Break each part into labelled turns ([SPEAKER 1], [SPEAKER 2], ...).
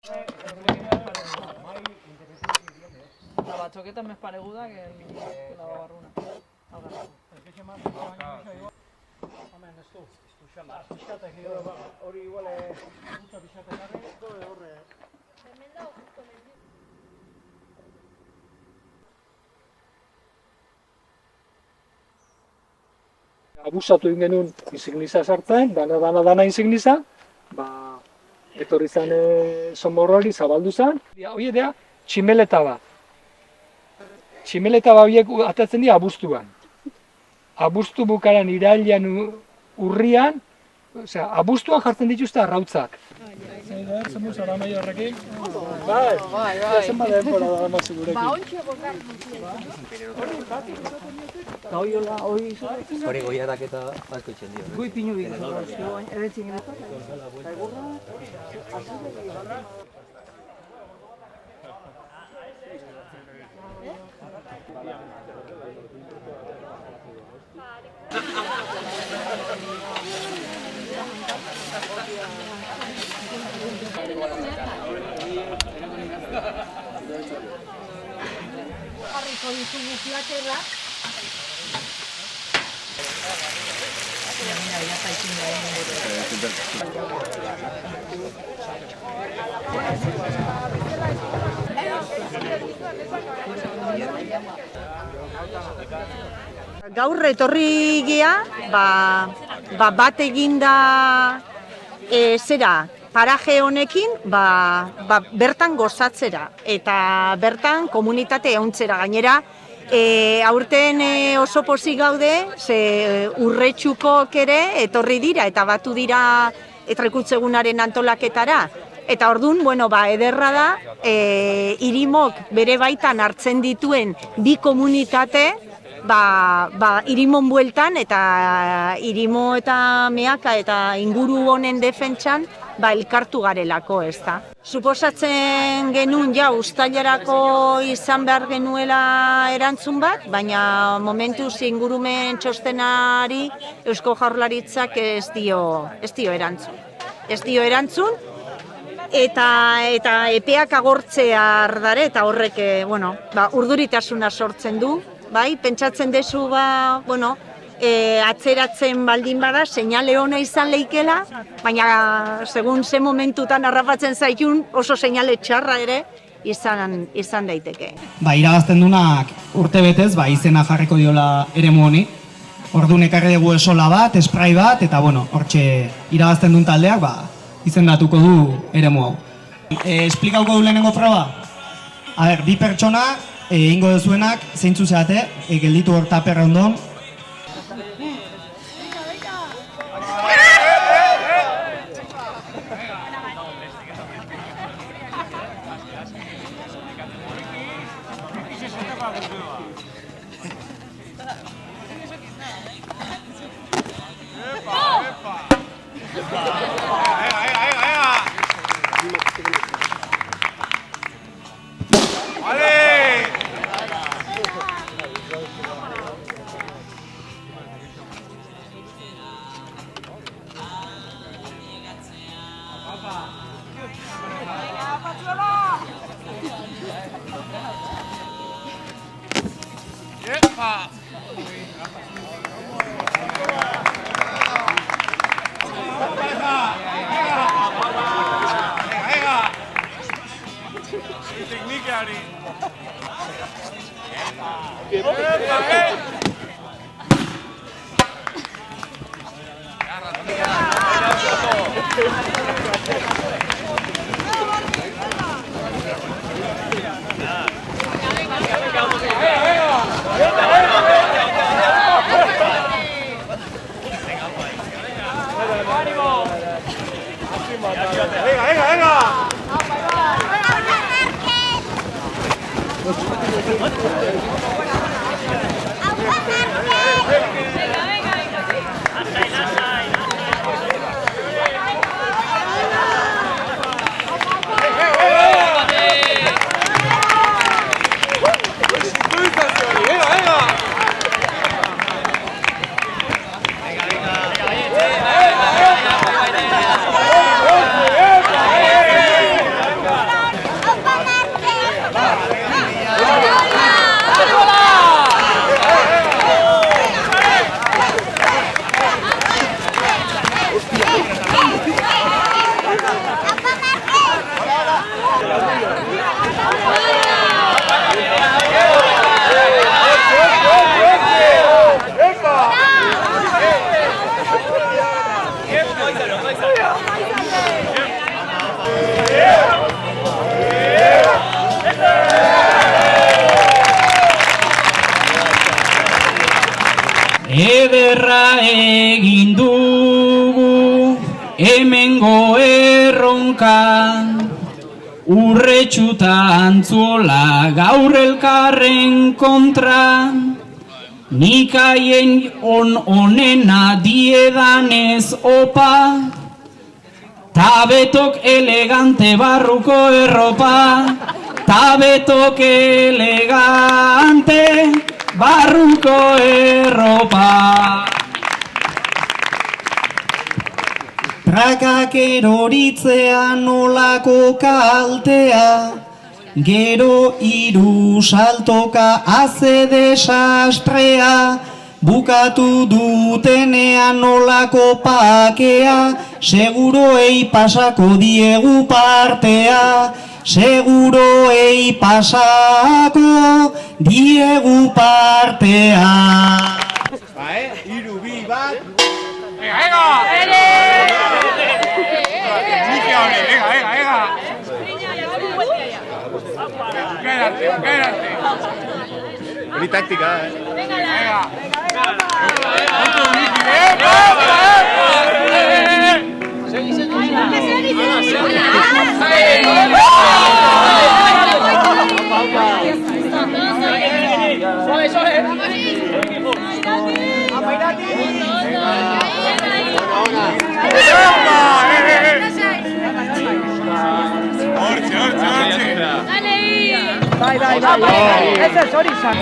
[SPEAKER 1] La bachoqueta es más pareguda que la babarruna.
[SPEAKER 2] Abusatu egin genuen insigniza sartzen, dana insigniza, etorri zen somorro hori zabaldu zen. Hori da, tximeleta bat. Tximeleta bat horiek atatzen dira abuztuan. Abuztu bukaran irailean urrian, abuztuan jartzen dituzte arrautzak. Zemuz ara maio horrekin? Bai, zenba denbora da matzu gurekin. Ba, ontsia bokar duzien.
[SPEAKER 3] Hori goiarak eta asko itxen dio.
[SPEAKER 1] Gui pinu dik. Eretzin gero.
[SPEAKER 4] Jarriko ditugu platerra. Gaur etorri gea, bat eginda paraje honekin bertan gozatzera eta bertan komunitate ehuntzera gainera. Aurten oso pozik gaude, ze urretxukok ere etorri dira eta batu dira Traikutzegunaren antolaketara. Eta orduan, ederra da, Irimok bere baitan hartzen dituen bi komunitate, Irimon bueltan eta Irimo eta Meaka eta inguru honen defentsan elkartu garelako, ez da. Suposatzen genuen uztailerako izan behar genuela erantzun bat, baina momentuz ingurumen txostenari Eusko Jaurlaritzak ez dio erantzun. Ez dio erantzun, eta epeak agortzea ardare, eta horrek urduritasuna sortzen du. Pentsatzen dezu, atzeratzen baldin bada, seinale ona izan leikela, baina segun ze momentutan harrapatzen zaitun oso seinale txarra ere izan daiteke.
[SPEAKER 5] Irabazten dunak urte betez, izena jarriko diola eremu honi. Orduan ekarri dugu esola bat, esprai bat, eta hortxe irabazten duen taldeak izendatuko du eremu hau. Esplikauko du lehenengo proba? Bi pertsona, ingo dezuenak, zeintzu zeate, gelditu hor taperra ondon.
[SPEAKER 6] hemengo erronka, urretxuta antzuola gaur elkarren kontra, nik haien onena diedanez opa, tabetok elegante barruko erropa, tabetok elegante barruko erropa.
[SPEAKER 5] Prakak eroritzea nolako kaltea, gero hiru saltoka haze desastrea, bukatu dutenean nolako pakea, seguroei pasako diegu partea, seguroei pasako diegu partea.
[SPEAKER 7] Hiru, bi, bat. Hori taktika,
[SPEAKER 1] Bai, ez hori izan.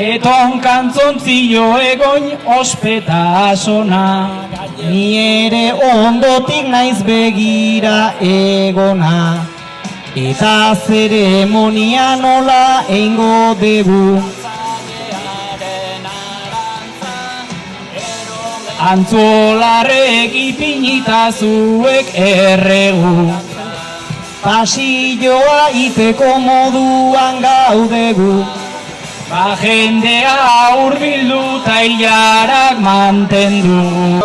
[SPEAKER 6] Eton kantzontzio egoin ospeta asona, ni ere ondotik naiz begira egona, eta zeremonia nola eingo dugu. Antzolarrek ipinita zuek erregu, pasilloa iteko moduan gaudegu. Ba jendea hurbildu ta ilarak mantendu.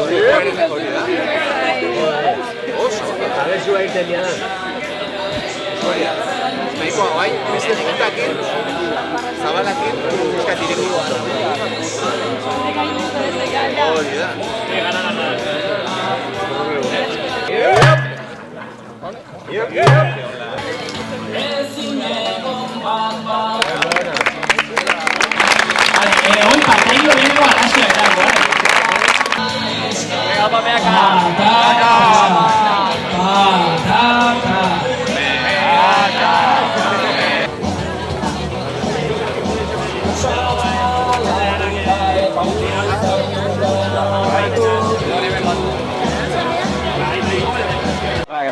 [SPEAKER 8] Hoy partido vengo a la ciudad,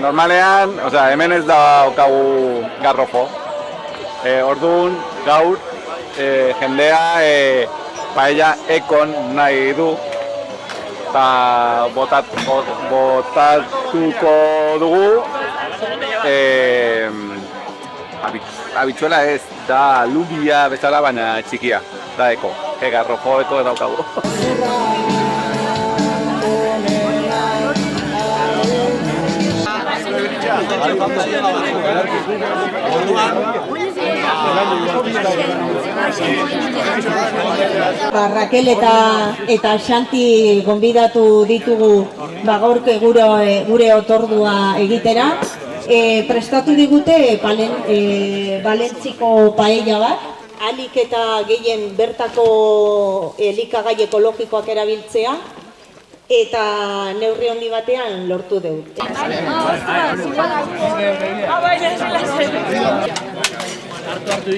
[SPEAKER 7] Normalean, hemen ez daukagu garrofo. Orduan, gaur, jendea paella ekon nahi du. Eta botatuko dugu. Abitzuela ez, da lubia bezala, baina txikia. Da eko, garrofo eko daukagu.
[SPEAKER 4] Raquel eta Xanti gonbidatu ditugu gaurko gure otordua egitera. prestatu digute balentziko paella bat, alik eta gehien bertako elikagai ekologikoak erabiltzea, eta neurri handi batean lortu dugu.
[SPEAKER 1] Hartu